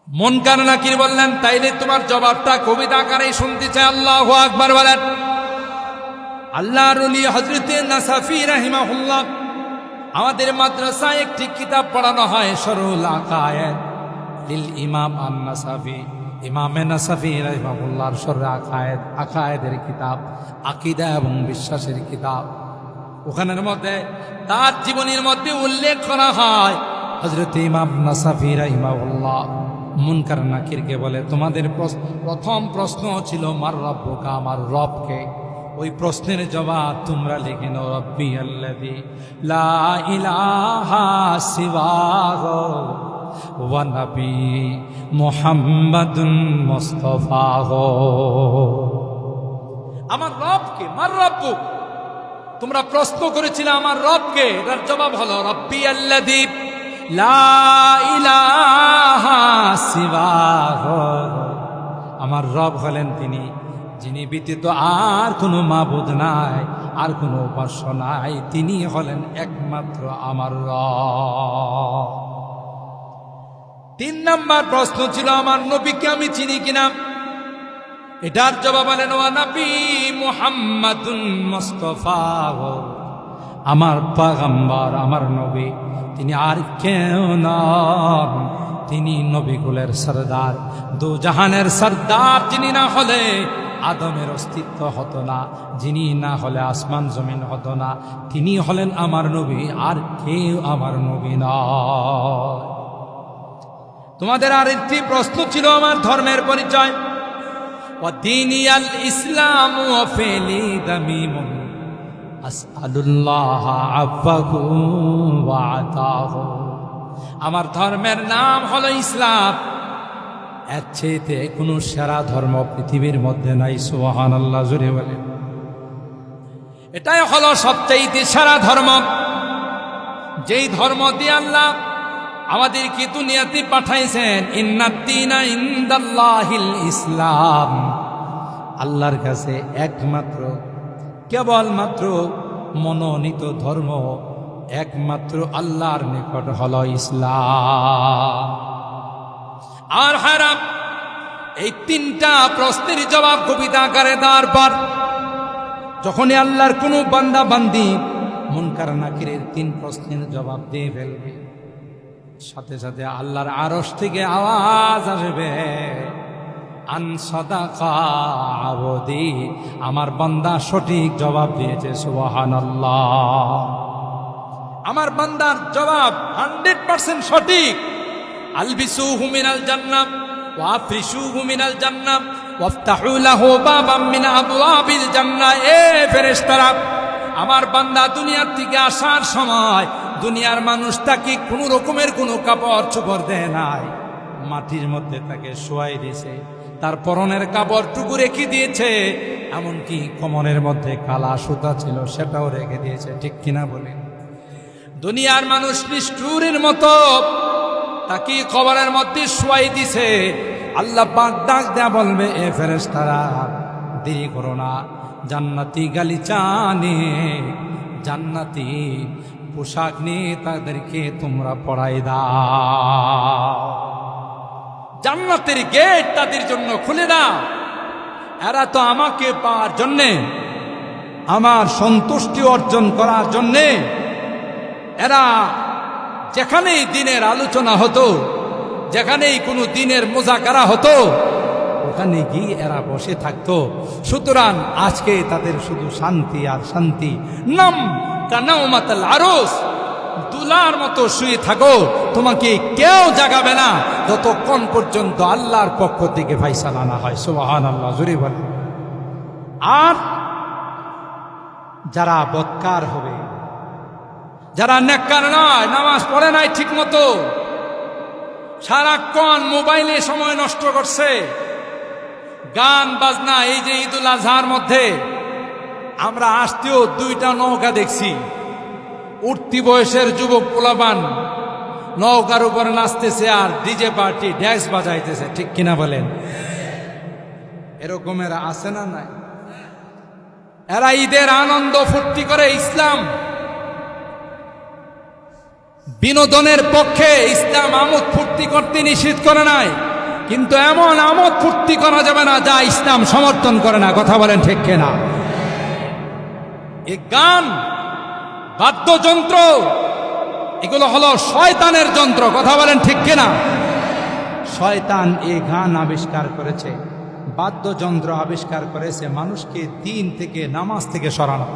মুনকার নাকির বললেন, তাইলে তোমার জবাবটা কবিতা আকারেই শুনতে চাই। আল্লাহু আকবার বলেন। আল্লাহর ওলি হযরতে নাসাফি রাহিমাহুল্লাহ, আমাদের মাদ্রাসায় একটি কিতাব পড়ানো হয়, শরহুল আকায়েদ লিল ইমাম আন-নাসাফি। ইমামে নাসাফি রাহিমাহুল্লাহর শরহ আকায়েদ, আকায়েদের কিতাব, আকীদা এবং বিশ্বাসের কিতাব। ওখানের মধ্যে তার জীবনীর মধ্যে উল্লেখ করা হয়, হযরত ইমাম নাসাফি রাহিমাহুল্লাহ মুনকার নাকিরকে বলে, তোমাদের প্রথম প্রশ্ন ছিল মার রাব্বুকা, আমার রবকে। ওই প্রশ্নের জবাব তোমরা লিখে নাও, রব্বি আল্লাযী লা ইলাহা সিওয়াহু ওয়া নবী মুহাম্মাদুন মুস্তাফাহু। আমার রবকে, মার রাব্বু, তোমরা প্রশ্ন করেছিলে আমার রবকে, এটার জবাব হলো রব্বি আল্লাযী লা ইলাহা সিওয়াহু। আমার রব হলেন তিনি, যিনি ব্যতীত আর কোনো মাবুদ নাই, আর কোনো উপাস্য নাই, তিনি হলেন একমাত্র আমার রব। 3 নাম্বার প্রশ্ন ছিল আমার নবীকে আমি চিনি কিনা। এটার জবাব হলেন ওয়া নবী মুহাম্মাদুন মুস্তাফা, আমার পয়গম্বর, আমার নবী, তিনি আর কেউ নন, তিনি নবীকুলের সরদার, দু জাহানের সরদার। যিনি না হলে আদমের অস্তিত্ব হতো না, যিনি না হলে আসমান জমিন হতো না, তিনি হলেন আমার নবী, আর কেউ আমার নবী নয়। তোমাদের আরেকটি প্রশ্ন ছিল আমার ধর্মের পরিচয়। ওয়াদিনিয়াল ইসলাম ওয়া ফিলি দামিমুন আসআলুল্লাহ আফাহু ওয়া আতাহু। আমার ধর্মের নাম হলো ইসলাম, এর চেয়ে কোনো সেরা ধর্ম পৃথিবীর মধ্যে নাই। সুবহানাল্লাহ, জোরে বলেন। এটাই হলো সবচেয়ে সেরা ধর্ম, যেই ধর্ম দিয়ে আল্লাহ আমাদেরকে দুনিয়াতে পাঠাইছেন। ইন্নাদ-দীনা ইনদাল্লাহিল ইসলাম। আল্লাহর কাছে একমাত্র, কেবলমাত্র মনোনীত ধর্ম একমাত্র আল্লাহর নিকট হলো ইসলাম। আর হারাম, এই 3টা প্রশ্নের জবাব কবিতা আকারে দেওয়ার পর যখনই আল্লাহর কোনো বান্দা বান্দি মুনকার নাকিরের 3 প্রশ্নের জবাব দিয়ে ফেলবে, সাথে সাথে আল্লাহর আরশ থেকে আওয়াজ আসবে, আন সাদাকা আবদি, আমার বান্দা সঠিক জবাব দিয়েছে। সুবহানাল্লাহ, আমার বান্দার জবাব 100% সঠিক। আলবিসুহু মিনাল জান্নাহ ওয়া আফরিশুহু মিনাল জান্নাহ ওয়াফতাহু লাহু বাবাম মিন আবওয়াবিল জান্নাহ। এ ফেরেশতারা, আমার বান্দা দুনিয়ার থেকে আসার সময় দুনিয়ার মানুষ তাকে কোনো রকমের কোনো কাপড় চোপড় দেয় নাই, মাটির মধ্যে তাকে শোয়াই দিয়েছে, তার পরনের কাপড়টুকু রেখে দিয়েছে, এমনকি কোমরের মধ্যে কালা সুতা ছিল সেটাও রেখে দিয়েছে। ঠিক কিনা বলেন? দুনিয়ার মানুষ নিষ্ঠুরের মতো তাকে কবরের মধ্যে শোয়াই দিছে। আল্লাহ পাক ডাক দেয়া বলবে, এ ফেরেশতারা, দেরি করো না, জান্নাতি গালিচা নিয়ে, জান্নাতি পোশাক নিয়ে তাদেরকে তোমরা পরাই দাও, জান্নাতের গেট তাদের জন্য খুলে দাও। এরা তো আমাকে পাওয়ার জন্যে, আমার সন্তুষ্টি অর্জন করার জন্যে, এরা যেখানেই দিনের আলোচনা হতো, যেখানেই কোনো দিনের মুযাকারা হতো, ওখানে গিয়ে এরা বসে থাকতো। সুতরাং আজকে তাদের শুধু শান্তি আর শান্তি। নাম কানাউমাতাল আরুস, দুলার মতো শুয়ে থাকো, তোমাকে কেউ জাগাবে না যতক্ষণ পর্যন্ত আল্লাহর পক্ষ থেকে ফায়সালা না হয়। সুবহানাল্লাহ, জোরে বলেন। আর যারা বদকার হবে, যারা নেককার নয়, নামাজ পড়ে নাই ঠিক মতো, সারাক্ষণ মোবাইলে সময় নষ্ট করছে, গান বাজনা, এই যে ঈদুল আজহার মধ্যে আমরা আসতেও 2টা নৌকা দেখছি, উঠতি বয়সের যুবক পোলাপান নৌকার উপর নাচতেছে আর ডিজে পার্টি ড্যান্স বাজাইতেছে। ঠিক কিনা বলেন? এরকম এরা আছে না নাই? এরা ঈদের আনন্দ ফুর্তি করে। ইসলাম বিনোদনের পক্ষে, ইসলাম আমোদ ফুর্তি করতে নিষেধ করে নাই। কিন্তু এমন আমোদ ফুর্তি করা যাবে না যা ইসলাম সমর্থন করে না। কথা বলেন ঠিক কিনা? এই গান, বাদ্যযন্ত্র, এগুলো হলো শয়তানের যন্ত্র। কথা বলেন ঠিক কিনা? শয়তান এই গান আবিষ্কার করেছে, বাদ্যযন্ত্র আবিষ্কার করেছে মানুষকে দিন থেকে, নামাজ থেকে সরানো।